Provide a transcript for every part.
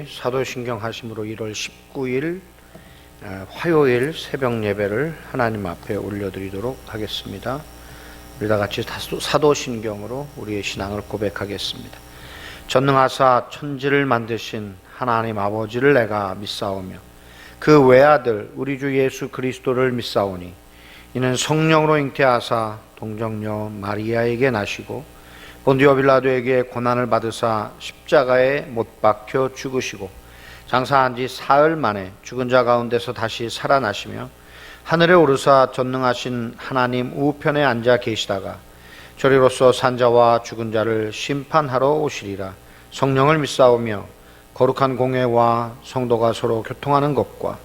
사도신경 하심으로 1월 19일 화요일 새벽 예배를 하나님 앞에 올려드리도록 하겠습니다. 우리 다 같이 사도신경으로 우리의 신앙을 고백하겠습니다. 전능하사 천지를 만드신 하나님 아버지를 내가 믿사오며 그 외아들 우리 주 예수 그리스도를 믿사오니 이는 성령으로 잉태하사 동정녀 마리아에게 나시고 본디오 빌라도에게 고난을 받으사 십자가에 못 박혀 죽으시고 장사한 지 사흘 만에 죽은 자 가운데서 다시 살아나시며 하늘에 오르사 전능하신 하나님 우편에 앉아 계시다가 저리로서 산자와 죽은 자를 심판하러 오시리라. 성령을 믿사오며 거룩한 공회와 성도가 서로 교통하는 것과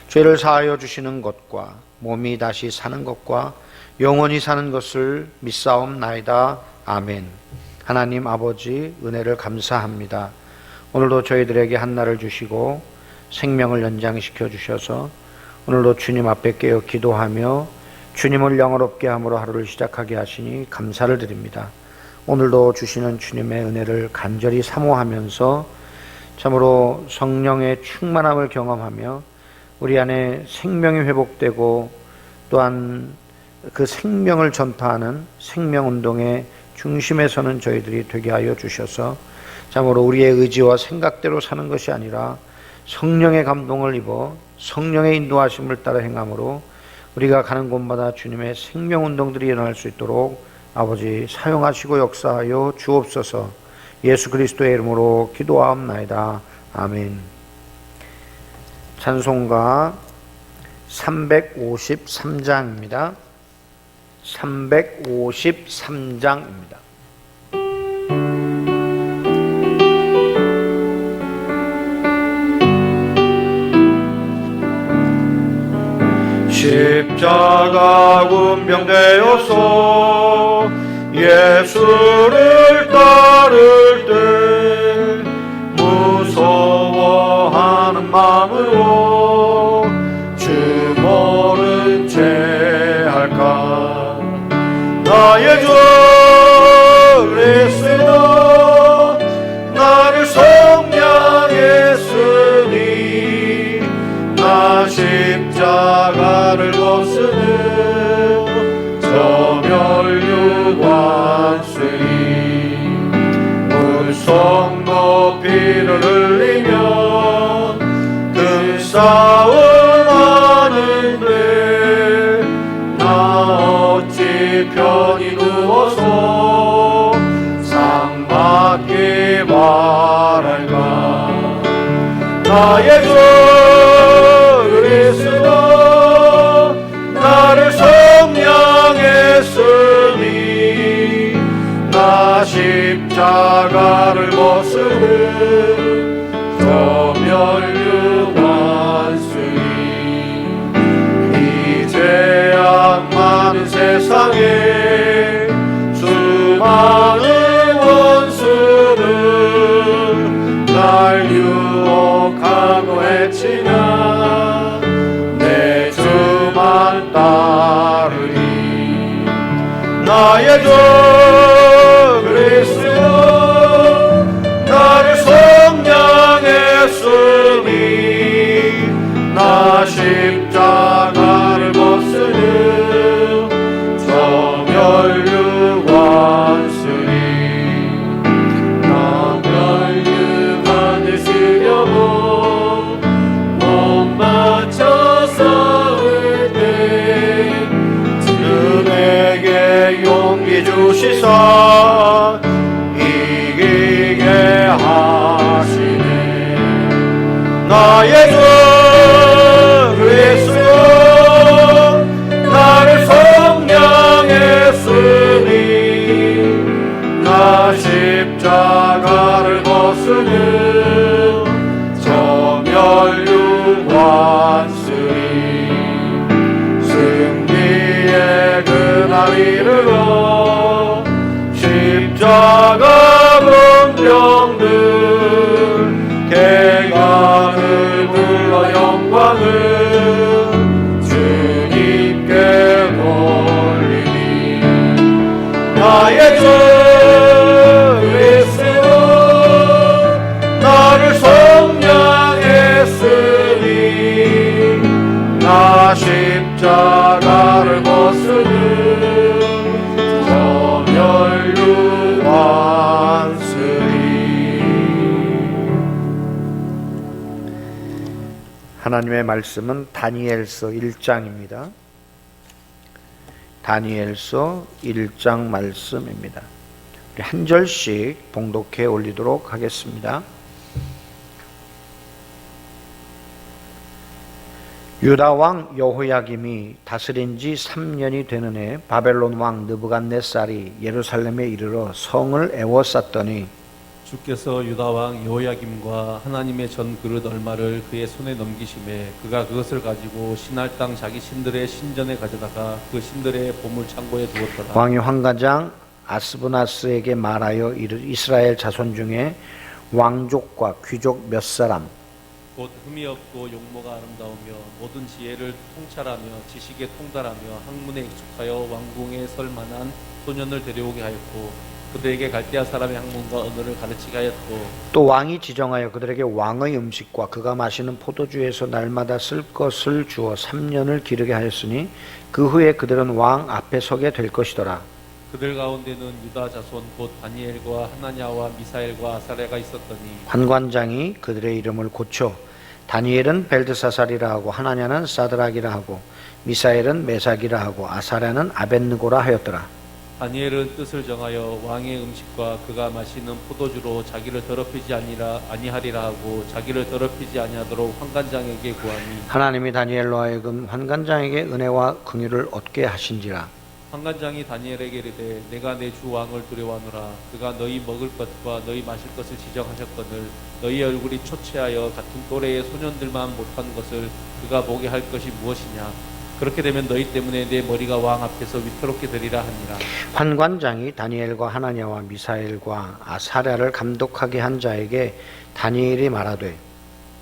죄를 사하여 주시는 것과 몸이 다시 사는 것과 영원히 사는 것을 믿사옵나이다. 아멘. 하나님 아버지 은혜를 감사합니다. 오늘도 저희들에게 한날을 주시고 생명을 연장시켜 주셔서 오늘도 주님 앞에 깨어 기도하며 주님을 영화롭게 함으로 하루를 시작하게 하시니 감사를 드립니다. 오늘도 주시는 주님의 은혜를 간절히 사모하면서 참으로 성령의 충만함을 경험하며 우리 안에 생명이 회복되고 또한 그 생명을 전파하는 생명운동의 중심에 서는 저희들이 되게 하여 주셔서 참으로 우리의 의지와 생각대로 사는 것이 아니라 성령의 감동을 입어 성령의 인도하심을 따라 행함으로 우리가 가는 곳마다 주님의 생명운동들이 일어날 수 있도록 아버지 사용하시고 역사하여 주옵소서. 예수 그리스도의 이름으로 기도하옵나이다. 아멘. 찬송가 353장입니다. 353장입니다. 십자가 군병되어서 예수를 따를 때 무서워하는 마음으로 주 모른 채 할까. 나의 주 그리스도 나를 속량했으니 나 십자가를 벗으는 저 멸류관수니 물성 높이를 흘리며 그 싸움 하는데 나 어찌 편히 누워서 상 받기 바랄까. 나의 주 그리스도 나를 속량했으니 나 십자가를 벗으는 저 멸류관수니 이제야 많은 세상에 수많은 원수는 날 유혹하고 해치나 내 주만 따르리. 나의 주 그리스도 나를 속량했으니 나 십자가를 벗으는 저 멸류관수니 나 멸류관을 쓰려고 못 맞춰 싸울 때 주 내게 용기 주시사 이기게 하시네. 나의 주 그리스도 나를 속량했으니 나 십자가를 벗으는 저 멸류관수니 승리의 그날 이르러 십자가 문병들 개강을 불러 하나님의 말씀은 다니엘서 1장입니다. 다니엘서 1장 말씀입니다. 우리 한 절씩 봉독해 올리도록 하겠습니다. 유다 왕 여호야김이 다스린 지 3년이 되는 해 바벨론 왕 느부갓네살이 예루살렘에 이르러 성을 에워쌌더니 주께서 유다 왕 여호야김과 하나님의 전 그릇 얼마를 그의 손에 넘기심에 그가 그것을 가지고 신할 땅 자기 신들의 신전에 가져다가 그 신들의 보물 창고에 두었더라. 왕이 환관장 아스브나스에게 말하여 이스라엘 자손 중에 왕족과 귀족 몇 사람 곧 흠이 없고 용모가 아름다우며 모든 지혜를 통찰하며 지식에 통달하며 학문에 익숙하여 왕궁에 설 만한 소년을 데려오게 하였고 그들에게 갈대아 사람의 학문과 언어를 가르치게 하였고 또 왕이 지정하여 그들에게 왕의 음식과 그가 마시는 포도주에서 날마다 쓸 것을 주어 3년을 기르게 하였으니 그 후에 그들은 왕 앞에 서게 될 것이더라. 그들 가운데는 유다 자손 곧 다니엘과 하나냐와 미사엘과 아사랴가 있었더니 관관장이 그들의 이름을 고쳐 다니엘은 벨드사살이라 하고 하나냐는 사드락이라 하고 미사엘은 메삭이라 하고 아사랴는 아벳느고라 하였더라. 다니엘은 뜻을 정하여 왕의 음식과 그가 마시는 포도주로 자기를 더럽히지 아니하리라 하고 자기를 더럽히지 아니하도록 환관장에게 구하니 하나님이 다니엘로 하여금 환관장에게 은혜와 긍휼을 얻게 하신지라. 환관장이 다니엘에게 이르되 내가 내 주 왕을 두려워하노라. 그가 너희 먹을 것과 너희 마실 것을 지정하셨거늘 너희 얼굴이 초췌하여 같은 또래의 소년들만 못한 것을 그가 보게 할 것이 무엇이냐. 그렇게 되면 너희 때문에 내 머리가 왕 앞에서 위태롭게 되리라 하니라. 환관장이 다니엘과 하나냐와 미사엘과 아사랴를 감독하게 한 자에게 다니엘이 말하되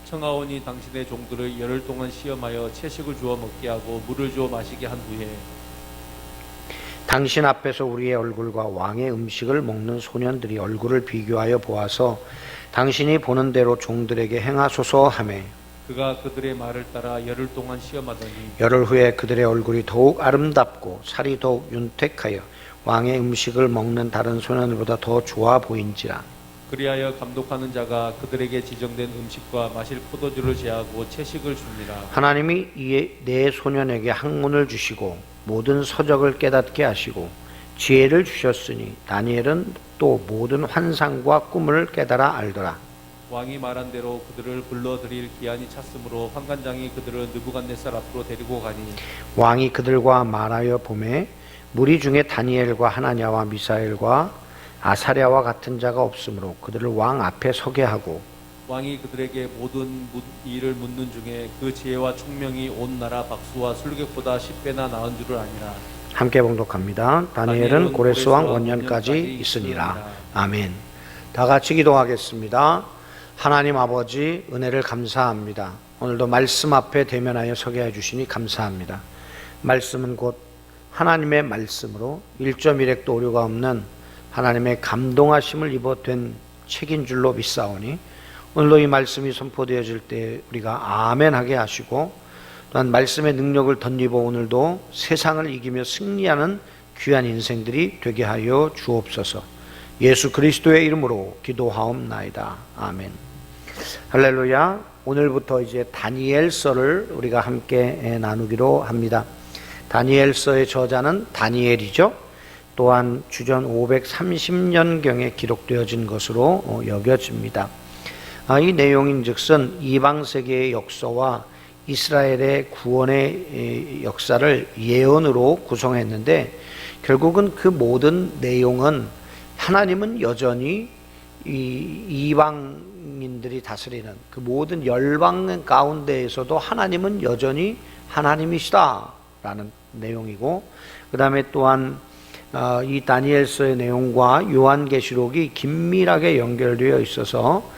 청하오니 당신의 종들을 열흘 동안 시험하여 채식을 주어 먹게 하고 물을 주어 마시게 한 후에 당신 앞에서 우리의 얼굴과 왕의 음식을 먹는 소년들이 얼굴을 비교하여 보아서 당신이 보는 대로 종들에게 행하소서 하매 그가 그들의 말을 따라 열흘 동안 시험하더니 열흘 후에 그들의 얼굴이 더욱 아름답고 살이 더욱 윤택하여 왕의 음식을 먹는 다른 소년들보다 더 좋아 보인지라. 그리하여 감독하는 자가 그들에게 지정된 음식과 마실 포도주를 제하고 채식을 줍니다. 하나님이 이에 네 소년에게 학문을 주시고 모든 서적을 깨닫게 하시고 지혜를 주셨으니 다니엘은 또 모든 환상과 꿈을 깨달아 알더라. 왕이 말한 대로 그들을 불러들일 기한이 찼으므로 환관장이 그들을 느부갓네살 앞으로 데리고 가니 왕이 그들과 말하여 보매 무리 중에 다니엘과 하나냐와 미사엘과 아사랴와 같은 자가 없으므로 그들을 왕 앞에 서게 하고 왕이 그들에게 모든 일을 묻는 중에 그 지혜와 총명이 온 나라 박수와 술객보다 10배나 나은 줄을 아니라. 함께 봉독합니다. 다니엘은 고레스 왕 원년까지 있으니라. 아멘. 다 같이 기도하겠습니다. 하나님 아버지 은혜를 감사합니다. 오늘도 말씀 앞에 대면하여 서게 해주시니 감사합니다. 말씀은 곧 하나님의 말씀으로 1.1핵도 오류가 없는 하나님의 감동하심을 입어 된 책인 줄로 믿사오니 오늘도 이 말씀이 선포되어질 때 우리가 아멘 하게 하시고 또한 말씀의 능력을 덧입어 오늘도 세상을 이기며 승리하는 귀한 인생들이 되게 하여 주옵소서. 예수 그리스도의 이름으로 기도하옵나이다. 아멘. 할렐루야. 오늘부터 이제 다니엘서를 우리가 함께 나누기로 합니다. 다니엘서의 저자는 다니엘이죠. 또한 주전 530년경에 기록되어진 것으로 여겨집니다. 이 내용인즉슨 이방세계의 역사와 이스라엘의 구원의 역사를 예언으로 구성했는데 결국은 그 모든 내용은 하나님은 여전히 이 이방인들이 다스리는 그 모든 열방 가운데에서도 하나님은 여전히 하나님이시다라는 내용이고, 그 다음에 또한 이 다니엘서의 내용과 요한계시록이 긴밀하게 연결되어 있어서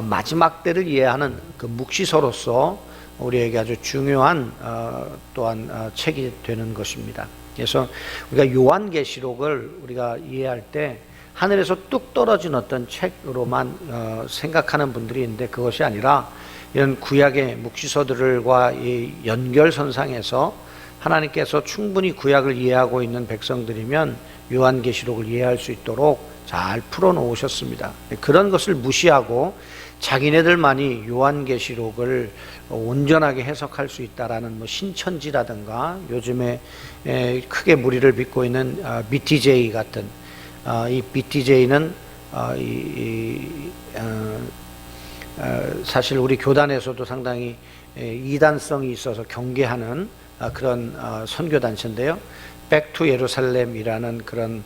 마지막 때를 이해하는 그 묵시서로서 우리에게 아주 중요한 또한 책이 되는 것입니다. 그래서 우리가 요한계시록을 우리가 이해할 때 하늘에서 뚝 떨어진 어떤 책으로만 생각하는 분들이 있는데 그것이 아니라 이런 구약의 묵시서들과 이 연결선상에서 하나님께서 충분히 구약을 이해하고 있는 백성들이면 요한계시록을 이해할 수 있도록 잘 풀어놓으셨습니다. 그런 것을 무시하고 자기네들만이 요한계시록을 온전하게 해석할 수 있다라는 뭐 신천지라든가 요즘에 크게 무리를 빚고 있는 BTJ 같은 이 BTJ는 사실 우리 교단에서도 상당히 이단성이 있어서 경계하는 그런 선교단체인데요. Back to 예루살렘이라는 그런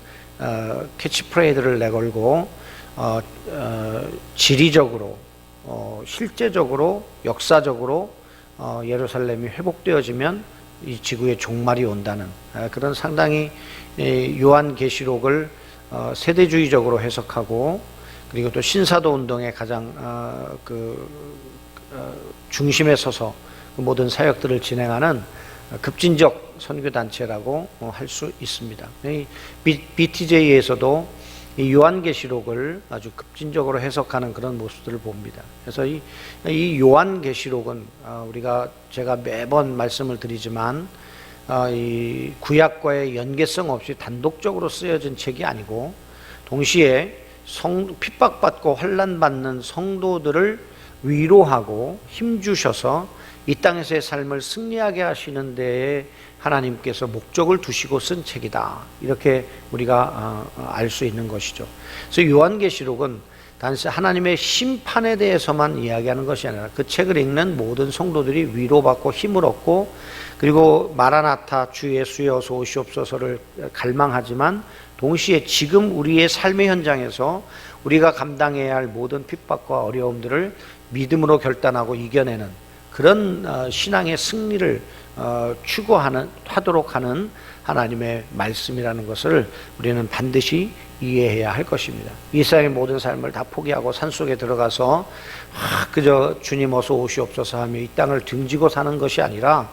캐치프레이즈를 내걸고 지리적으로 실제적으로 역사적으로 예루살렘이 회복되어지면 이 지구에 종말이 온다는 그런 상당히 요한계시록을 세대주의적으로 해석하고 그리고 또 신사도 운동의 가장 중심에 서서 모든 사역들을 진행하는 급진적 선교단체라고 할 수 있습니다. 이 BTJ에서도 이 요한계시록을 아주 급진적으로 해석하는 그런 모습들을 봅니다. 그래서 이 요한계시록은 제가 매번 말씀을 드리지만 이 구약과의 연계성 없이 단독적으로 쓰여진 책이 아니고 동시에 핍박받고 환난받는 성도들을 위로하고 힘주셔서 이 땅에서의 삶을 승리하게 하시는 데에 하나님께서 목적을 두시고 쓴 책이다. 이렇게 우리가 알 수 있는 것이죠. 그래서 요한계시록은 단지 하나님의 심판에 대해서만 이야기하는 것이 아니라 그 책을 읽는 모든 성도들이 위로받고 힘을 얻고 그리고 마라나타 주 예수여 어서 오시옵소서를 갈망하지만 동시에 지금 우리의 삶의 현장에서 우리가 감당해야 할 모든 핍박과 어려움들을 믿음으로 결단하고 이겨내는 그런 신앙의 승리를 추구하도록 하는 하나님의 말씀이라는 것을 우리는 반드시 이해해야 할 것입니다. 이 세상의 모든 삶을 다 포기하고 산속에 들어가서 그저 주님 어서 오시옵소서 하며 이 땅을 등지고 사는 것이 아니라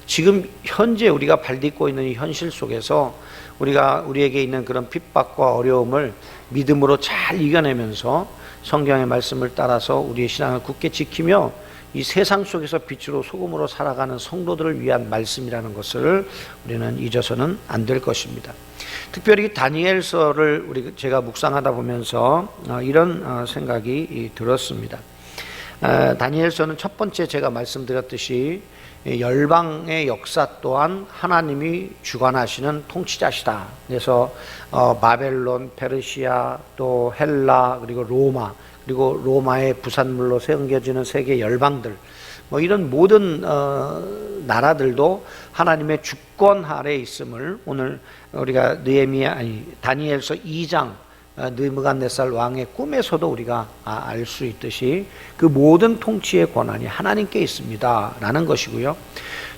지금 현재 우리가 발딛고 있는 이 현실 속에서 우리에게 있는 그런 핍박과 어려움을 믿음으로 잘 이겨내면서 성경의 말씀을 따라서 우리의 신앙을 굳게 지키며 이 세상 속에서 빛으로 소금으로 살아가는 성도들을 위한 말씀이라는 것을 우리는 잊어서는 안 될 것입니다. 특별히 다니엘서를 제가 묵상하다 보면서 이런 생각이 들었습니다. 다니엘서는 첫 번째 제가 말씀드렸듯이 열방의 역사 또한 하나님이 주관하시는 통치자시다. 그래서 바벨론, 페르시아, 또 헬라, 그리고 로마, 그리고 로마의 부산물로 세움겨지는 세계 열방들, 뭐 이런 모든 나라들도 하나님의 주권 아래에 있음을 오늘 우리가 다니엘서 2장 느부갓네살 왕의 꿈에서도 우리가 알 수 있듯이 그 모든 통치의 권한이 하나님께 있습니다 라는 것이고요.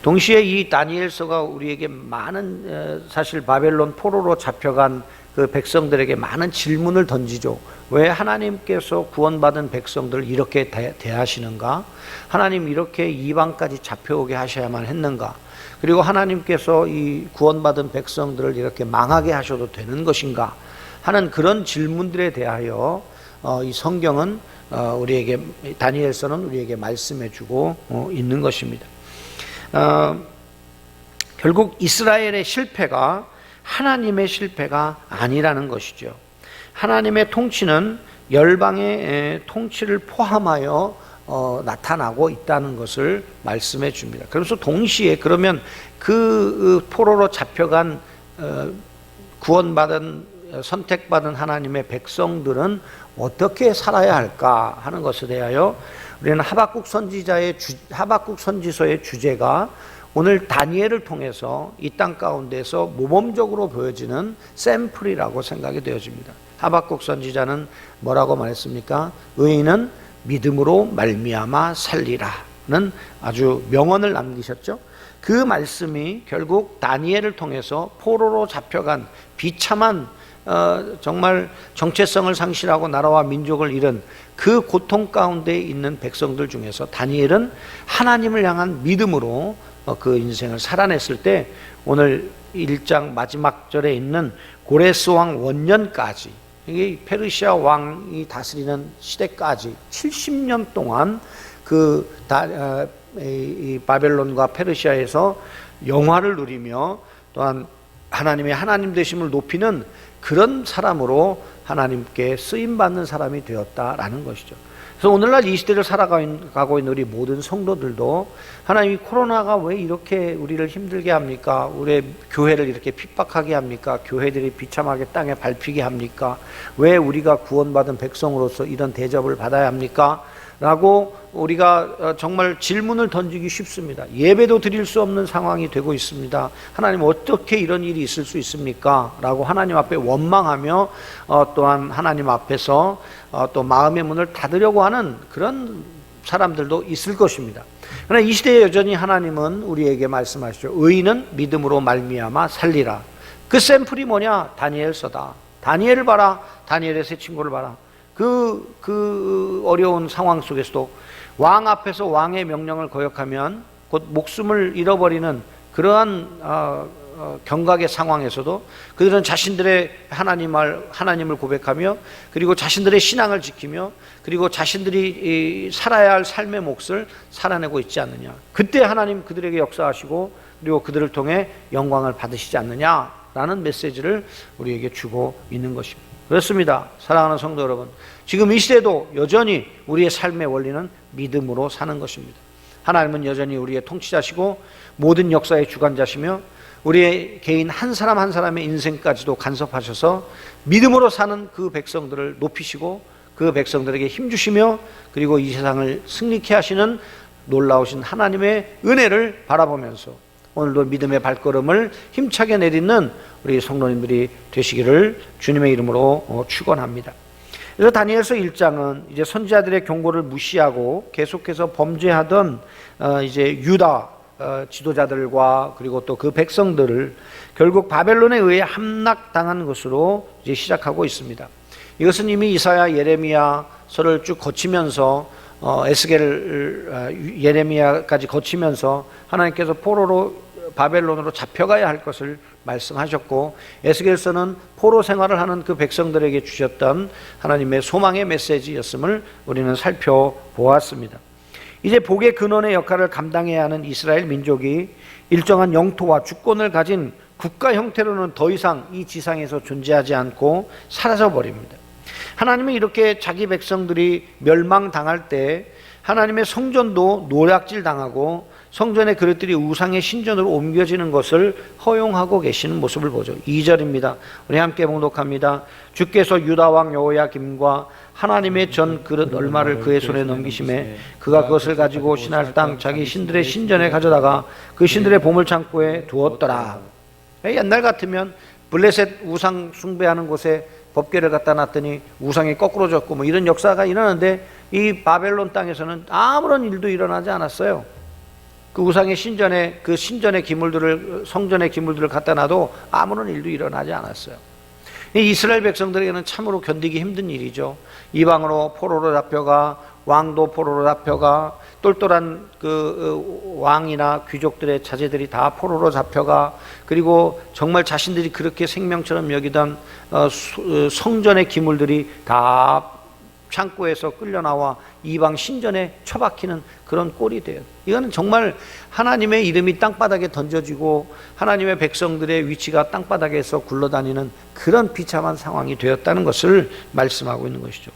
동시에 이 다니엘서가 우리에게 많은 사실 바벨론 포로로 잡혀간 그 백성들에게 많은 질문을 던지죠. 왜 하나님께서 구원받은 백성들을 이렇게 대하시는가? 하나님 이렇게 이방까지 잡혀오게 하셔야만 했는가? 그리고 하나님께서 이 구원받은 백성들을 이렇게 망하게 하셔도 되는 것인가? 하는 그런 질문들에 대하여 이 성경은 다니엘서는 우리에게 말씀해주고 있는 것입니다. 결국 이스라엘의 실패가 하나님의 실패가 아니라는 것이죠. 하나님의 통치는 열방의 통치를 포함하여 나타나고 있다는 것을 말씀해 줍니다. 그래서 동시에 그러면 그 포로로 잡혀간 구원받은 선택받은 하나님의 백성들은 어떻게 살아야 할까 하는 것에 대하여 우리는 하박국 선지서의 주제가 오늘 다니엘을 통해서 이 땅 가운데서 모범적으로 보여지는 샘플이라고 생각이 되어집니다. 하박국 선지자는 뭐라고 말했습니까? 의인은 믿음으로 말미암아 살리라는 아주 명언을 남기셨죠. 그 말씀이 결국 다니엘을 통해서 포로로 잡혀간 비참한 정말 정체성을 상실하고 나라와 민족을 잃은 그 고통 가운데 있는 백성들 중에서 다니엘은 하나님을 향한 믿음으로 그 인생을 살아냈을 때 오늘 1장 마지막 절에 있는 고레스 왕 원년까지, 이게 페르시아 왕이 다스리는 시대까지 70년 동안 이 바벨론과 페르시아에서 영화를 누리며 또한 하나님의 하나님 되심을 높이는 그런 사람으로 하나님께 쓰임받는 사람이 되었다라는 것이죠. 그래서 오늘날 이 시대를 살아가고 있는 우리 모든 성도들도 하나님이 코로나가 왜 이렇게 우리를 힘들게 합니까? 우리 교회를 이렇게 핍박하게 합니까? 교회들이 비참하게 땅에 밟히게 합니까? 왜 우리가 구원받은 백성으로서 이런 대접을 받아야 합니까? 라고 우리가 정말 질문을 던지기 쉽습니다. 예배도 드릴 수 없는 상황이 되고 있습니다. 하나님 어떻게 이런 일이 있을 수 있습니까? 라고 하나님 앞에 원망하며 또한 하나님 앞에서 또 마음의 문을 닫으려고 하는 그런 사람들도 있을 것입니다. 그러나 이 시대에 여전히 하나님은 우리에게 말씀하시죠. 의인은 믿음으로 말미암아 살리라. 그 샘플이 뭐냐? 다니엘서다. 다니엘을 봐라. 다니엘의 세 친구를 봐라. 그 어려운 상황 속에서도 왕 앞에서 왕의 명령을 거역하면 곧 목숨을 잃어버리는 그러한 경각의 상황에서도 그들은 자신들의 하나님을 고백하며 그리고 자신들의 신앙을 지키며 그리고 자신들이 살아야 할 삶의 몫을 살아내고 있지 않느냐. 그때 하나님 그들에게 역사하시고 그리고 그들을 통해 영광을 받으시지 않느냐라는 메시지를 우리에게 주고 있는 것입니다. 그렇습니다. 사랑하는 성도 여러분, 지금 이 시대도 여전히 우리의 삶의 원리는 믿음으로 사는 것입니다. 하나님은 여전히 우리의 통치자시고 모든 역사의 주관자시며 우리의 개인 한 사람 한 사람의 인생까지도 간섭하셔서 믿음으로 사는 그 백성들을 높이시고 그 백성들에게 힘주시며 그리고 이 세상을 승리케 하시는 놀라우신 하나님의 은혜를 바라보면서 오늘도 믿음의 발걸음을 힘차게 내딛는 우리 성도님들이 되시기를 주님의 이름으로 축원합니다. 그래서 다니엘서 1장은 이제 선지자들의 경고를 무시하고 계속해서 범죄하던 이제 유다 지도자들과 그리고 또 그 백성들을 결국 바벨론에 의해 함락당한 것으로 이제 시작하고 있습니다. 이것은 이미 이사야, 예레미야서를 쭉 거치면서 에스겔, 예레미야까지 거치면서 하나님께서 포로로 바벨론으로 잡혀가야 할 것을 말씀하셨고 에스겔서는 포로 생활을 하는 그 백성들에게 주셨던 하나님의 소망의 메시지였음을 우리는 살펴보았습니다. 이제 복의 근원의 역할을 감당해야 하는 이스라엘 민족이 일정한 영토와 주권을 가진 국가 형태로는 더 이상 이 지상에서 존재하지 않고 사라져버립니다. 하나님은 이렇게 자기 백성들이 멸망당할 때 하나님의 성전도 노략질 당하고 성전의 그릇들이 우상의 신전으로 옮겨지는 것을 허용하고 계시는 모습을 보죠. 2절입니다. 우리 함께 봉독합니다. 주께서 유다 왕 여호야김과 하나님의 전 그릇 얼마를 그의 손에 넘기심에 그가 그것을 가지고 신할 땅 자기 신들의 신전에 가져다가 그 신들의 보물창고에 두었더라. 옛날 같으면 블레셋 우상 숭배하는 곳에 법궤를 갖다 놨더니 우상이 거꾸로 졌고 뭐 이런 역사가 일어나는데 이 바벨론 땅에서는 아무런 일도 일어나지 않았어요. 그 우상의 신전에 그 신전의 기물들을 성전의 기물들을 갖다 놔도 아무런 일도 일어나지 않았어요. 이 이스라엘 백성들에게는 참으로 견디기 힘든 일이죠. 이방으로 포로로 잡혀가 왕도 포로로 잡혀가 똘똘한 그 왕이나 귀족들의 자제들이 다 포로로 잡혀가 그리고 정말 자신들이 그렇게 생명처럼 여기던 성전의 기물들이 다 창고에서 끌려나와 이방 신전에 처박히는 그런 꼴이 돼요. 이거는 정말 하나님의 이름이 땅바닥에 던져지고 하나님의 백성들의 위치가 땅바닥에서 굴러다니는 그런 비참한 상황이 되었다는 것을 말씀하고 있는 것이죠.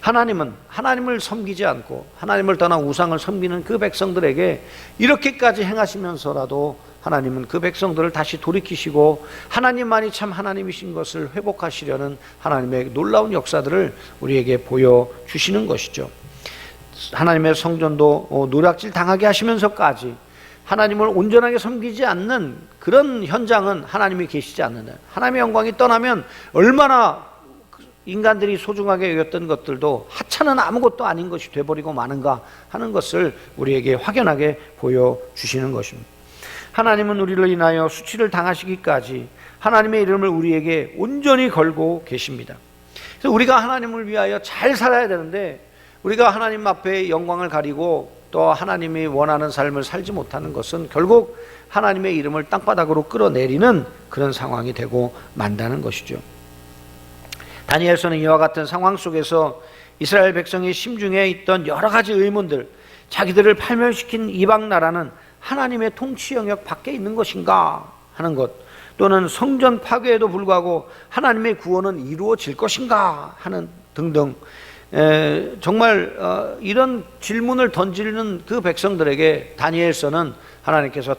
하나님은 하나님을 섬기지 않고 하나님을 떠나 우상을 섬기는 그 백성들에게 이렇게까지 행하시면서라도 하나님은 그 백성들을 다시 돌이키시고 하나님만이 참 하나님이신 것을 회복하시려는 하나님의 놀라운 역사들을 우리에게 보여주시는 것이죠. 하나님의 성전도 노략질 당하게 하시면서까지 하나님을 온전하게 섬기지 않는 그런 현장은 하나님이 계시지 않는, 하나님의 영광이 떠나면 얼마나 인간들이 소중하게 여겼던 것들도 하찮은 아무것도 아닌 것이 돼버리고 마는가 하는 것을 우리에게 확연하게 보여주시는 것입니다. 하나님은 우리를 인하여 수치를 당하시기까지 하나님의 이름을 우리에게 온전히 걸고 계십니다. 그래서 우리가 하나님을 위하여 잘 살아야 되는데 우리가 하나님 앞에 영광을 가리고 또 하나님이 원하는 삶을 살지 못하는 것은 결국 하나님의 이름을 땅바닥으로 끌어내리는 그런 상황이 되고 만다는 것이죠. 다니엘서는 이와 같은 상황 속에서 이스라엘 백성의 심중에 있던 여러 가지 의문들, 자기들을 파멸시킨 이방 나라는 하나님의 통치 영역 밖에 있는 것인가 하는 것, 또는 성전 파괴에도 불구하고 하나님의 구원은 이루어질 것인가 하는 등등 정말 이런 질문을 던지는 그 백성들에게 다니엘서는 하나님께서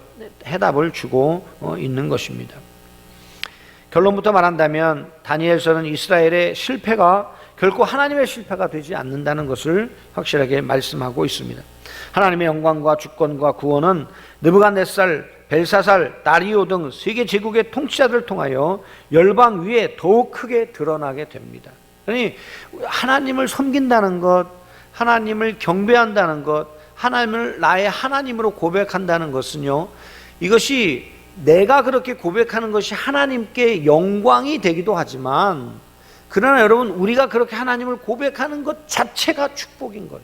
해답을 주고 있는 것입니다. 결론부터 말한다면 다니엘서는 이스라엘의 실패가 결코 하나님의 실패가 되지 않는다는 것을 확실하게 말씀하고 있습니다. 하나님의 영광과 주권과 구원은 느부갓네살, 벨사살, 다리오 등 세계 제국의 통치자들을 통하여 열방 위에 더욱 크게 드러나게 됩니다. 그러니 하나님을 섬긴다는 것, 하나님을 경배한다는 것, 하나님을 나의 하나님으로 고백한다는 것은요, 이것이 내가 그렇게 고백하는 것이 하나님께 영광이 되기도 하지만, 그러나 여러분, 우리가 그렇게 하나님을 고백하는 것 자체가 축복인 거예요.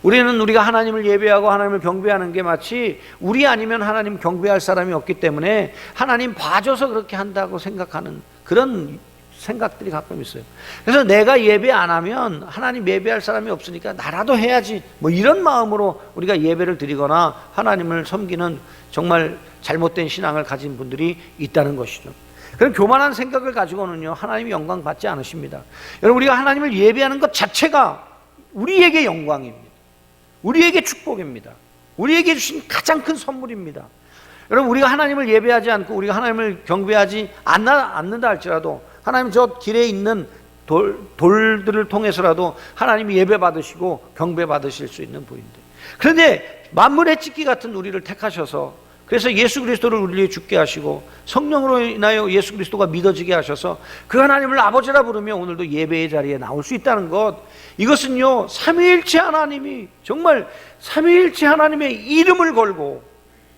우리가 하나님을 예배하고 하나님을 경배하는 게 마치 우리 아니면 하나님 경배할 사람이 없기 때문에 하나님 봐줘서 그렇게 한다고 생각하는 그런 생각들이 가끔 있어요. 그래서 내가 예배 안 하면 하나님 예배할 사람이 없으니까 나라도 해야지, 뭐 이런 마음으로 우리가 예배를 드리거나 하나님을 섬기는 정말 잘못된 신앙을 가진 분들이 있다는 것이죠. 그런 교만한 생각을 가지고는요, 하나님이 영광 받지 않으십니다. 여러분, 우리가 하나님을 예배하는 것 자체가 우리에게 영광입니다. 우리에게 축복입니다. 우리에게 주신 가장 큰 선물입니다. 여러분, 우리가 하나님을 예배하지 않고 우리가 하나님을 경배하지 않는다 할지라도 하나님 저 길에 있는 돌들을 통해서라도 하나님이 예배 받으시고 경배 받으실 수 있는 분인데, 그런데 만물의 찢기 같은 우리를 택하셔서, 그래서 예수 그리스도를 우리에게 죽게 하시고 성령으로 인하여 예수 그리스도가 믿어지게 하셔서 그 하나님을 아버지라 부르며 오늘도 예배의 자리에 나올 수 있다는 것, 이것은요, 삼위일체 하나님이 정말 삼위일체 하나님의 이름을 걸고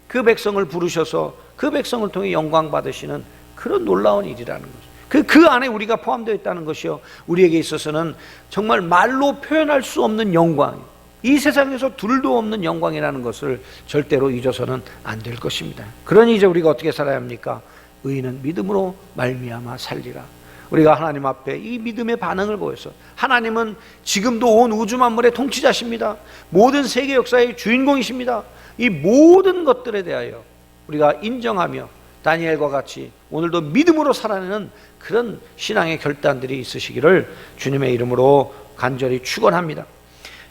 그 백성을 부르셔서 그 백성을 통해 영광 받으시는 그런 놀라운 일이라는 거죠. 그 안에 우리가 포함되어 있다는 것이요, 우리에게 있어서는 정말 말로 표현할 수 없는 영광, 이 세상에서 둘도 없는 영광이라는 것을 절대로 잊어서는 안 될 것입니다. 그러니 이제 우리가 어떻게 살아야 합니까? 의인은 믿음으로 말미암아 살리라. 우리가 하나님 앞에 이 믿음의 반응을 보여서, 하나님은 지금도 온 우주 만물의 통치자십니다. 모든 세계 역사의 주인공이십니다. 이 모든 것들에 대하여 우리가 인정하며 다니엘과 같이 오늘도 믿음으로 살아내는 그런 신앙의 결단들이 있으시기를 주님의 이름으로 간절히 축원합니다.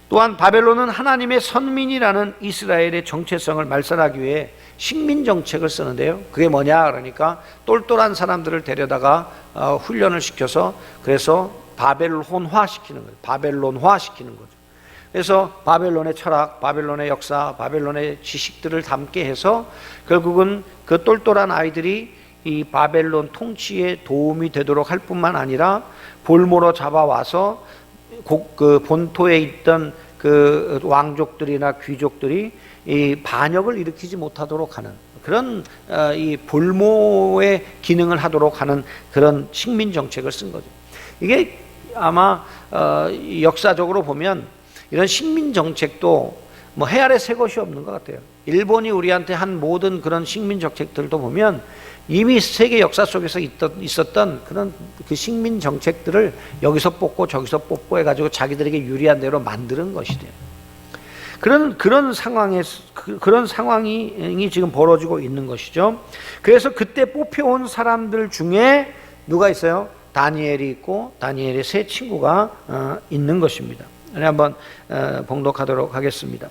또한 바벨론은 하나님의 선민이라는 이스라엘의 정체성을 말살하기 위해 식민정책을 쓰는데요, 그게 뭐냐 그러니까 똘똘한 사람들을 데려다가 훈련을 시켜서 그래서 바벨론화시키는 거예요. 바벨론화시키는 거죠. 그래서 바벨론의 철학, 바벨론의 역사, 바벨론의 지식들을 담게 해서 결국은 그 똘똘한 아이들이 이 바벨론 통치에 도움이 되도록 할 뿐만 아니라 볼모로 잡아와서 그 본토에 있던 그 왕족들이나 귀족들이 이 반역을 일으키지 못하도록 하는 그런 이 볼모의 기능을 하도록 하는 그런 식민 정책을 쓴 거죠. 이게 아마 역사적으로 보면 이런 식민 정책도 뭐 해 아래 새 것이 없는 것 같아요. 일본이 우리한테 한 모든 그런 식민 정책들도 보면 이미 세계 역사 속에서 있었던 그런 그 식민 정책들을 여기서 뽑고 저기서 뽑고 해가지고 자기들에게 유리한 대로 만드는 것이래요. 그런 상황이 지금 벌어지고 있는 것이죠. 그래서 그때 뽑혀온 사람들 중에 누가 있어요? 다니엘이 있고 다니엘의 세 친구가 있는 것입니다. 한번 봉독하도록 하겠습니다.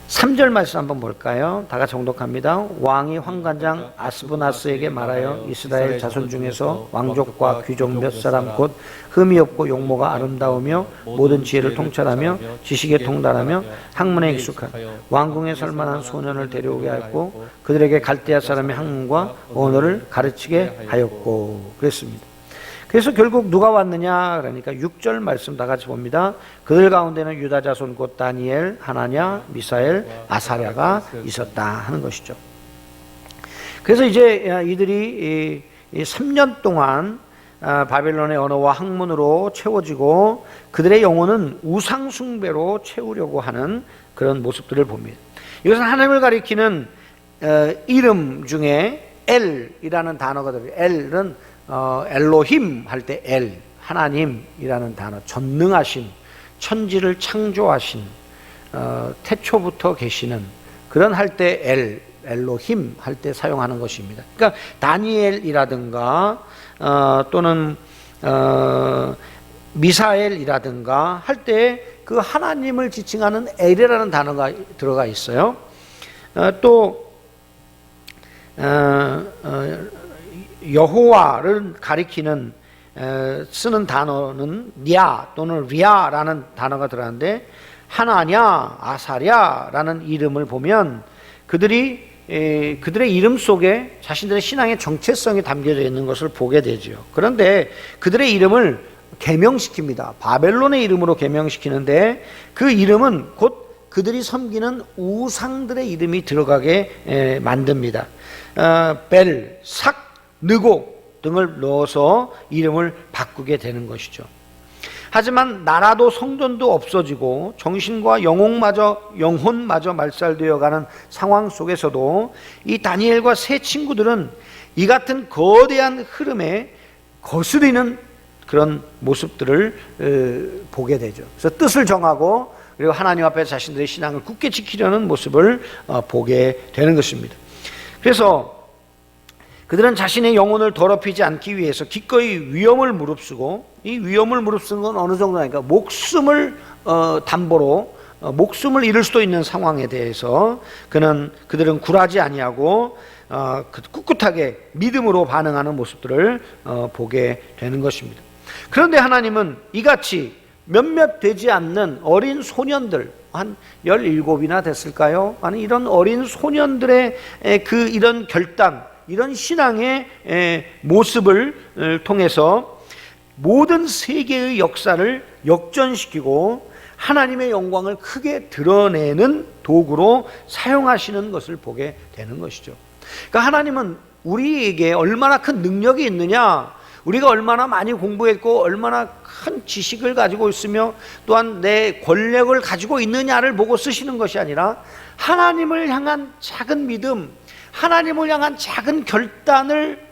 3절 말씀 한번 볼까요? 다 같이 봉독합니다. 왕이 환관장 아스부나스에게 말하여 이스라엘 자손 중에서 왕족과 귀족 몇 사람 곧 흠이 없고 용모가 아름다우며 모든 지혜를 통찰하며 지식에 통달하며 학문에 익숙한 왕궁에 설만한 소년을 데려오게 하였고 그들에게 갈대아 사람의 학문과 언어를 가르치게 하였고 그랬습니다. 그래서 결국 누가 왔느냐 그러니까 6절 말씀 다 같이 봅니다. 그들 가운데는 유다 자손 곧 다니엘, 하나냐, 미사엘, 아사랴가 있었다 하는 것이죠. 그래서 이제 이들이 3년 동안 바벨론의 언어와 학문으로 채워지고 그들의 영혼은 우상 숭배로 채우려고 하는 그런 모습들을 봅니다. 이것은 하나님을 가리키는 이름 중에 엘이라는 단어가 들어요. 엘은 엘로힘 할 때 엘, 하나님이라는 단어, 전능하신, 천지를 창조하신, 태초부터 계시는 그런 할 때 엘, 엘로힘 할 때 사용하는 것입니다. 그러니까 다니엘이라든가 또는 미사엘이라든가 할 때 그 하나님을 지칭하는 엘이라는 단어가 들어가 있어요. 또 여호와를 가리키는 쓰는 단어는 냐 또는 리아라는 단어가 들어가는데, 하나냐 아사랴라는 이름을 보면 그들의 이름 속에 자신들의 신앙의 정체성이 담겨져 있는 것을 보게 되죠. 그런데 그들의 이름을 개명시킵니다. 바벨론의 이름으로 개명시키는데 그 이름은 곧 그들이 섬기는 우상들의 이름이 들어가게 만듭니다. 벨, 삭, 느고 등을 넣어서 이름을 바꾸게 되는 것이죠. 하지만 나라도 성전도 없어지고 정신과 영혼마저 말살되어가는 상황 속에서도 이 다니엘과 세 친구들은 이 같은 거대한 흐름에 거스리는 그런 모습들을 보게 되죠. 그래서 뜻을 정하고 그리고 하나님 앞에 자신들의 신앙을 굳게 지키려는 모습을 보게 되는 것입니다. 그래서 그들은 자신의 영혼을 더럽히지 않기 위해서 기꺼이 위험을 무릅쓰고, 이 위험을 무릅쓰는 건 어느 정도냐니까 목숨을 담보로 목숨을 잃을 수도 있는 상황에 대해서 그들은 굴하지 아니하고 꿋꿋하게 믿음으로 반응하는 모습들을 보게 되는 것입니다. 그런데 하나님은 이같이 몇몇 되지 않는 어린 소년들, 한 17이나 됐을까요? 아니 이런 어린 소년들의 이런 결단, 이런 신앙의 모습을 통해서 모든 세계의 역사를 역전시키고 하나님의 영광을 크게 드러내는 도구로 사용하시는 것을 보게 되는 것이죠. 그러니까 하나님은 우리에게 얼마나 큰 능력이 있느냐, 우리가 얼마나 많이 공부했고 얼마나 큰 지식을 가지고 있으며 또한 내 권력을 가지고 있느냐를 보고 쓰시는 것이 아니라 하나님을 향한 작은 믿음, 하나님을 향한 작은 결단을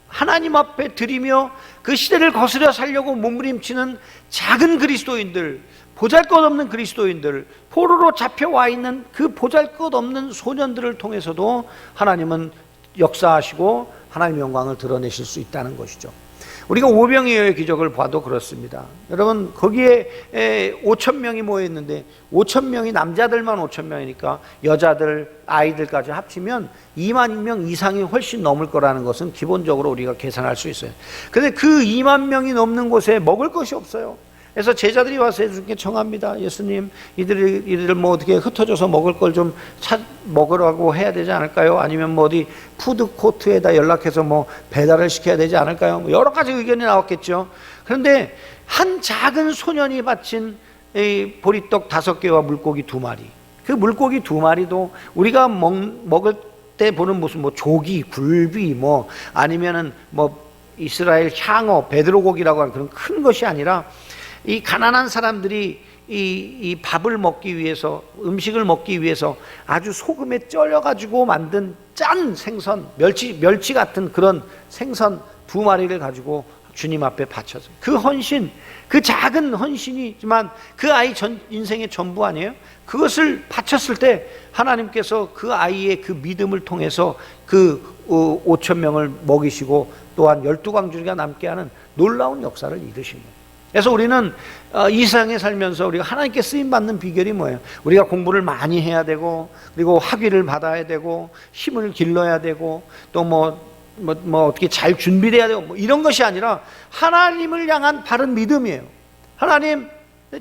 하나님 앞에 드리며 그 시대를 거스려 살려고 몸부림치는 작은 그리스도인들, 보잘것없는 그리스도인들, 포로로 잡혀와 있는 그 보잘것없는 소년들을 통해서도 하나님은 역사하시고 하나님의 영광을 드러내실 수 있다는 것이죠. 우리가 오병이어의 기적을 봐도 그렇습니다. 여러분 거기에 5,000명이 모여있는데 5,000명이 남자들만 5,000명이니까 여자들 아이들까지 합치면 2만 명 이상이 훨씬 넘을 거라는 것은 기본적으로 우리가 계산할 수 있어요. 그런데 그 2만 명이 넘는 곳에 먹을 것이 없어요. 그래서 제자들이 와서 예수님께 청합니다. 예수님, 이들을 뭐 어떻게 흩어져서 먹을 걸 좀 먹으라고 해야 되지 않을까요? 아니면 뭐 어디 푸드코트에다 연락해서 뭐 배달을 시켜야 되지 않을까요? 뭐 여러 가지 의견이 나왔겠죠. 그런데 한 작은 소년이 바친 이 보리떡 5개와 물고기 2마리, 그 물고기 2마리도 우리가 먹을 때 보는 무슨 뭐 조기, 굴비 뭐 아니면은 뭐 이스라엘 향어, 베드로고기라고 하는 그런 큰 것이 아니라 이 가난한 사람들이 이 밥을 먹기 위해서, 음식을 먹기 위해서 아주 소금에 쪄려가지고 만든 짠 생선, 멸치 같은 그런 생선 2마리를 가지고 주님 앞에 바쳐서 그 헌신, 그 작은 헌신이지만 그 아이 인생의 전부 아니에요? 그것을 바쳤을 때 하나님께서 그 아이의 그 믿음을 통해서 그 5,000명을 먹이시고 또한 12광주리가 남게 하는 놀라운 역사를 이루신 거예요. 그래서 우리는 이 세상에 살면서 우리가 하나님께 쓰임받는 비결이 뭐예요? 우리가 공부를 많이 해야 되고, 그리고 학위를 받아야 되고, 힘을 길러야 되고, 또 뭐 어떻게 잘 준비돼야 되고, 뭐 이런 것이 아니라 하나님을 향한 바른 믿음이에요. 하나님,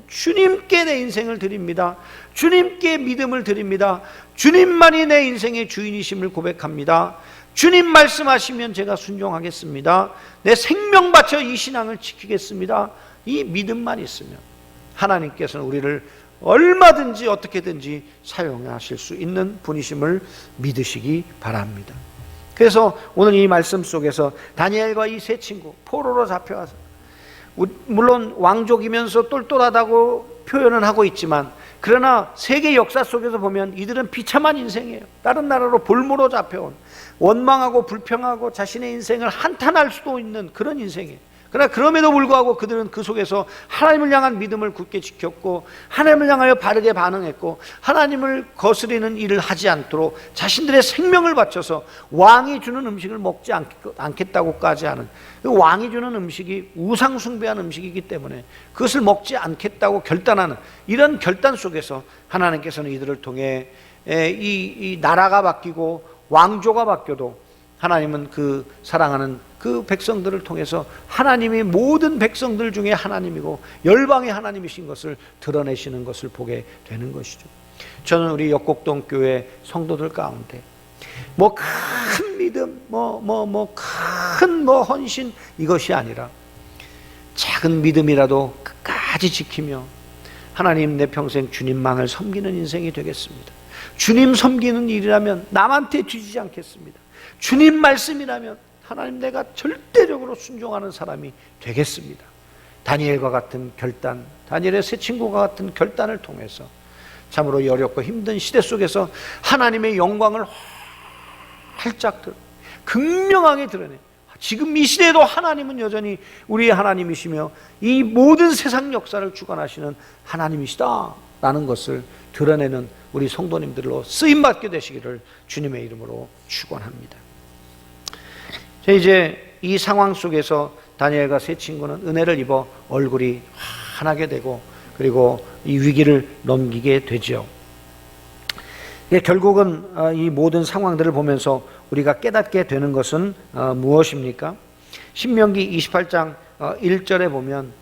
주님께 내 인생을 드립니다. 주님께 믿음을 드립니다. 주님만이 내 인생의 주인이심을 고백합니다. 주님 말씀하시면 제가 순종하겠습니다. 내 생명 바쳐 이 신앙을 지키겠습니다. 이 믿음만 있으면 하나님께서는 우리를 얼마든지 어떻게든지 사용하실 수 있는 분이심을 믿으시기 바랍니다. 그래서 오늘 이 말씀 속에서 다니엘과 이 세 친구 포로로 잡혀와서, 물론 왕족이면서 똘똘하다고 표현은 하고 있지만 그러나 세계 역사 속에서 보면 이들은 비참한 인생이에요. 다른 나라로 볼모로 잡혀온 원망하고 불평하고 자신의 인생을 한탄할 수도 있는 그런 인생이에요. 그러나 그럼에도 불구하고 그들은 그 속에서 하나님을 향한 믿음을 굳게 지켰고 하나님을 향하여 바르게 반응했고 하나님을 거스리는 일을 하지 않도록 자신들의 생명을 바쳐서 왕이 주는 음식을 먹지 않겠다고까지 하는, 그 왕이 주는 음식이 우상 숭배한 음식이기 때문에 그것을 먹지 않겠다고 결단하는 이런 결단 속에서 하나님께서는 이들을 통해 이 나라가 바뀌고 왕조가 바뀌어도 하나님은 그 사랑하는 그 백성들을 통해서 하나님이 모든 백성들 중에 하나님이고 열방의 하나님이신 것을 드러내시는 것을 보게 되는 것이죠. 저는 우리 역곡동 교회 성도들 가운데 뭐 큰 믿음, 큰 헌신 이것이 아니라 작은 믿음이라도 끝까지 지키며 하나님 내 평생 주님만을 섬기는 인생이 되겠습니다. 주님 섬기는 일이라면 남한테 뒤지지 않겠습니다. 주님 말씀이라면 하나님 내가 절대적으로 순종하는 사람이 되겠습니다. 다니엘과 같은 결단, 다니엘의 세 친구와 같은 결단을 통해서 참으로 어렵고 힘든 시대 속에서 하나님의 영광을 활짝 극명하게 드러내 지금 이 시대에도 하나님은 여전히 우리의 하나님이시며 이 모든 세상 역사를 주관하시는 하나님이시다 라는 것을 드러내는 우리 성도님들로 쓰임받게 되시기를 주님의 이름으로 축원합니다. 이제 이 상황 속에서 다니엘과 세 친구는 은혜를 입어 얼굴이 환하게 되고 그리고 이 위기를 넘기게 되죠. 결국은 이 모든 상황들을 보면서 우리가 깨닫게 되는 것은 무엇입니까? 신명기 28장 1절에 보면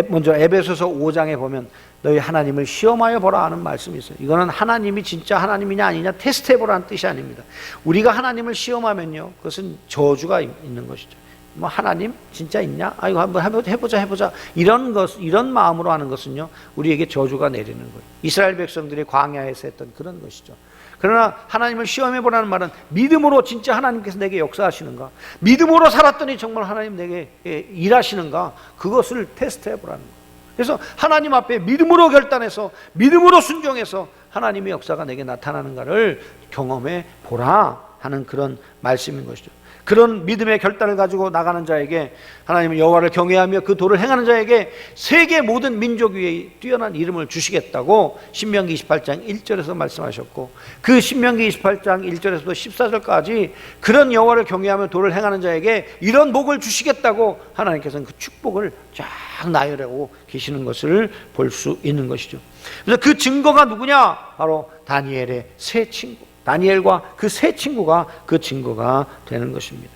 먼저 에베소서 5장에 보면 너희 하나님을 시험하여 보라 하는 말씀이 있어요. 이거는 하나님이 진짜 하나님이냐 아니냐 테스트해 보라는 뜻이 아닙니다. 우리가 하나님을 시험하면요 그것은 저주가 있는 것이죠. 뭐 하나님 진짜 있냐? 이거 한번 해보자 이런 마음으로 하는 것은요 우리에게 저주가 내리는 거예요. 이스라엘 백성들이 광야에서 했던 그런 것이죠. 그러나 하나님을 시험해 보라는 말은 믿음으로 진짜 하나님께서 내게 역사하시는가, 믿음으로 살았더니 정말 하나님 내게 일하시는가, 그것을 테스트해 보라는 거예요. 그래서 하나님 앞에 믿음으로 결단해서 믿음으로 순종해서 하나님의 역사가 내게 나타나는가를 경험해 보라 하는 그런 말씀인 것이죠. 그런 믿음의 결단을 가지고 나가는 자에게 하나님은 여호와를 경외하며 그 도를 행하는 자에게 세계 모든 민족 위에 뛰어난 이름을 주시겠다고 신명기 28장 1절에서 말씀하셨고, 그 신명기 28장 1절에서도 14절까지 그런 여호와를 경외하며 도를 행하는 자에게 이런 복을 주시겠다고 하나님께서는 그 축복을 쫙 나열하고 계시는 것을 볼 수 있는 것이죠. 그래서 그 증거가 누구냐? 바로 다니엘의 세 친구, 다니엘과 그 세 친구가 그 증거가 되는 것입니다.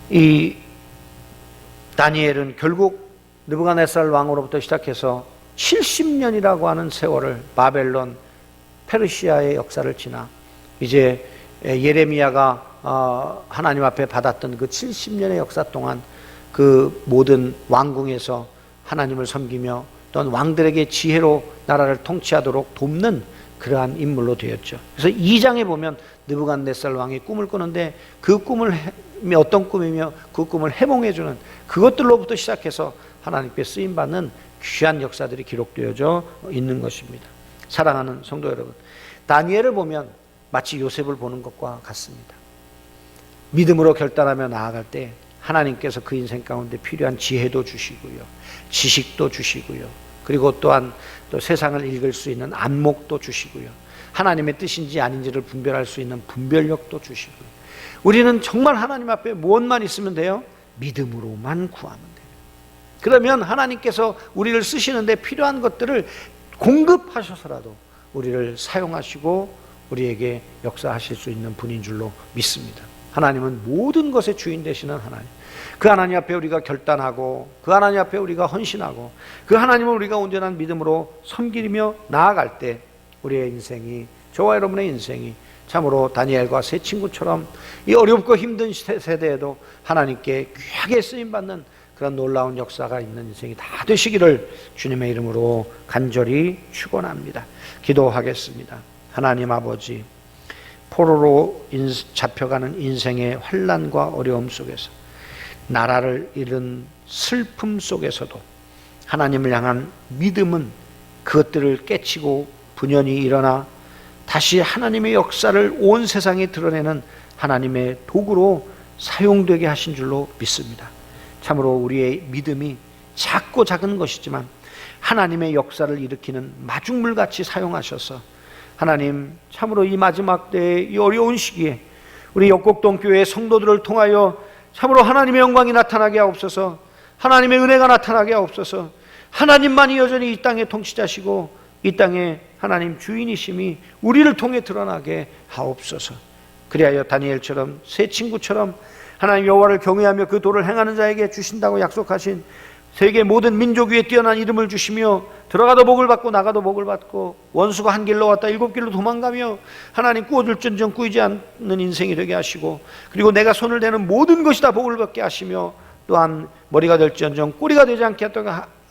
이 다니엘은 결국 느부갓네살 왕으로부터 시작해서 70년이라고 하는 세월을 바벨론, 페르시아의 역사를 지나 이제 예레미야가 하나님 앞에 받았던 그 70년의 역사 동안 그 모든 왕궁에서 하나님을 섬기며 또한 왕들에게 지혜로 나라를 통치하도록 돕는 그러한 인물로 되었죠. 그래서 2장에 보면 느부갓네살 왕이 꿈을 꾸는데 그 꿈을 어떤 꿈이며 그 꿈을 해몽해주는 그것들로부터 시작해서 하나님께 쓰임받는 귀한 역사들이 기록되어져 있는 것입니다. 사랑하는 성도 여러분, 다니엘을 보면 마치 요셉을 보는 것과 같습니다. 믿음으로 결단하며 나아갈 때 하나님께서 그 인생 가운데 필요한 지혜도 주시고요, 지식도 주시고요, 그리고 또한 또 세상을 읽을 수 있는 안목도 주시고요, 하나님의 뜻인지 아닌지를 분별할 수 있는 분별력도 주시고요. 우리는 정말 하나님 앞에 무엇만 있으면 돼요? 믿음으로만 구하면 돼요. 그러면 하나님께서 우리를 쓰시는데 필요한 것들을 공급하셔서라도 우리를 사용하시고 우리에게 역사하실 수 있는 분인 줄로 믿습니다. 하나님은 모든 것의 주인 되시는 하나님, 그 하나님 앞에 우리가 결단하고 그 하나님 앞에 우리가 헌신하고 그 하나님을 우리가 온전한 믿음으로 섬기며 나아갈 때 우리의 인생이, 저와 여러분의 인생이 참으로 다니엘과 세 친구처럼 이 어렵고 힘든 세대에도 하나님께 귀하게 쓰임받는 그런 놀라운 역사가 있는 인생이 다 되시기를 주님의 이름으로 간절히 축원합니다. 기도하겠습니다. 하나님 아버지, 포로로 잡혀가는 인생의 환난과 어려움 속에서, 나라를 잃은 슬픔 속에서도 하나님을 향한 믿음은 그것들을 깨치고 분연히 일어나 다시 하나님의 역사를 온 세상에 드러내는 하나님의 도구로 사용되게 하신 줄로 믿습니다. 참으로 우리의 믿음이 작고 작은 것이지만 하나님의 역사를 일으키는 마중물같이 사용하셔서 하나님 참으로 이 마지막 때의 이 어려운 시기에 우리 역곡동 교회 성도들을 통하여 참으로 하나님의 영광이 나타나게 하옵소서. 하나님의 은혜가 나타나게 하옵소서. 하나님만이 여전히 이 땅의 통치자시고 이 땅의 하나님 주인이심이 우리를 통해 드러나게 하옵소서. 그리하여 다니엘처럼 새 친구처럼 하나님 여호와를 경외하며 그 도를 행하는 자에게 주신다고 약속하신 세계 모든 민족 위에 뛰어난 이름을 주시며 들어가도 복을 받고 나가도 복을 받고 원수가 한 길로 왔다 일곱 길로 도망가며 하나님 꾸어줄전정 꾸이지 않는 인생이 되게 하시고 그리고 내가 손을 대는 모든 것이 다 복을 받게 하시며 또한 머리가 될지언정 꼬리가 되지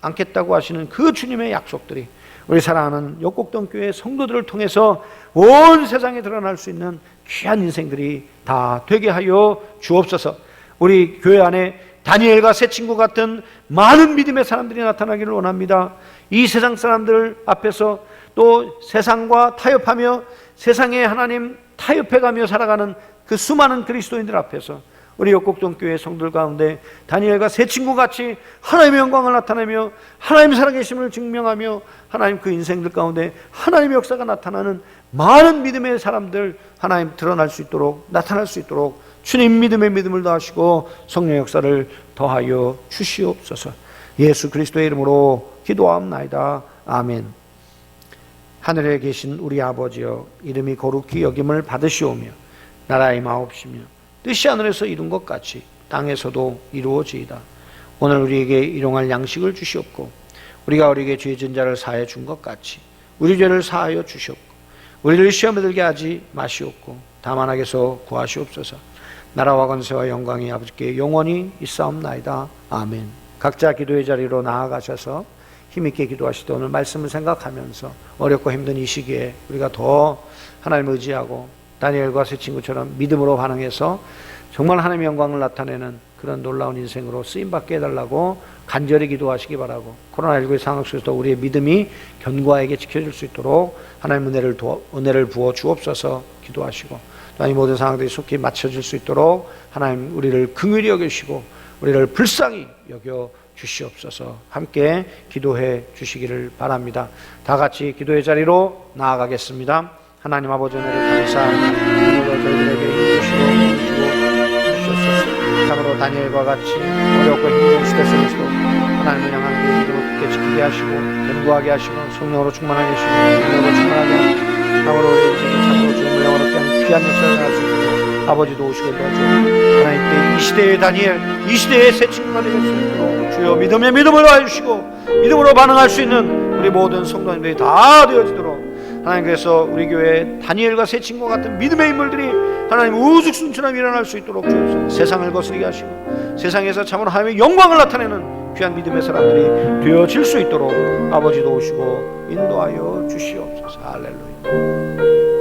않겠다고 하시는 그 주님의 약속들이 우리 사랑하는 역곡동 교회 성도들을 통해서 온 세상에 드러날 수 있는 귀한 인생들이 다 되게 하여 주옵소서. 우리 교회 안에 다니엘과 새 친구 같은 많은 믿음의 사람들이 나타나기를 원합니다. 이 세상 사람들 앞에서 또 세상과 타협하며 세상에 하나님 타협해가며 살아가는 그 수많은 그리스도인들 앞에서 우리 역곡동 교회 성도들 가운데 다니엘과 새 친구같이 하나님의 영광을 나타내며 하나님 살아계심을 증명하며 하나님 그 인생들 가운데 하나님의 역사가 나타나는 많은 믿음의 사람들 하나님 드러날 수 있도록 나타날 수 있도록 주님 믿음의 믿음을 더하시고 성령 역사를 더하여 주시옵소서. 예수 그리스도의 이름으로 기도하옵나이다. 아멘. 하늘에 계신 우리 아버지여 이름이 거룩히 여김을 받으시오며 나라의 마옵시며 뜻이 하늘에서 이룬 것 같이 땅에서도 이루어지이다. 오늘 우리에게 일용할 양식을 주시옵고 우리가 우리에게 죄 지은 자를 사하여 준 것 같이 우리 죄를 사하여 주시옵고 우리를 시험에 들게 하지 마시옵고 다만 악에서 구하시옵소서. 나라와 권세와 영광이 아버지께 영원히 있사옵나이다. 아멘. 각자 기도의 자리로 나아가셔서 힘있게 기도하시되 오늘 말씀을 생각하면서 어렵고 힘든 이 시기에 우리가 더 하나님을 의지하고 다니엘과 새 친구처럼 믿음으로 반응해서 정말 하나님의 영광을 나타내는 그런 놀라운 인생으로 쓰임받게 해달라고 간절히 기도하시기 바라고 코로나19의 상황 속에서 우리의 믿음이 견고하게 지켜질 수 있도록 하나님 은혜를 부어 주옵소서 기도하시고 또 이 모든 상황들이 속히 맞춰질 수 있도록 하나님 우리를 긍휼히 여기시고 우리를 불쌍히 여겨 주시옵소서. 함께 기도해 주시기를 바랍니다. 다 같이 기도의 자리로 나아가겠습니다. 하나님 아버지 은혜를 감사합니다. 오늘도 저희들에게 주시고 주셨소서. 참으로 다니엘과 같이 어렵고 힘든 시대 속에서도 하나님을 향하는 그 믿음을 굳게 지키게 하시고 견고하게 하시고 성령으로 충만하게 하시고 능력으로 충만하게 하시고 참으로 우리 인생이 참으로 주님을 영원롭게 하는 귀한 역사를 할 수 있도록 아버지도 오시고 도와주시고 하나님 때 이 시대의 다니엘 이 시대의 새 친구가 되실 수 있도록 주여 믿음의 믿음을 와주시고 믿음으로 반응할 수 있는 우리 모든 성도님들이 다 되어지도록 하나님 그래서 우리 교회에 다니엘과 새 친구 같은 믿음의 인물들이 하나님 우죽순천함 일어날 수 있도록 주옵소서. 세상을 거스리게 하시고 세상에서 참으로 하나님의 영광을 나타내는 귀한 믿음의 사람들이 되어질 수 있도록 아버지도 오시고 인도하여 주시옵소서. 할렐루야.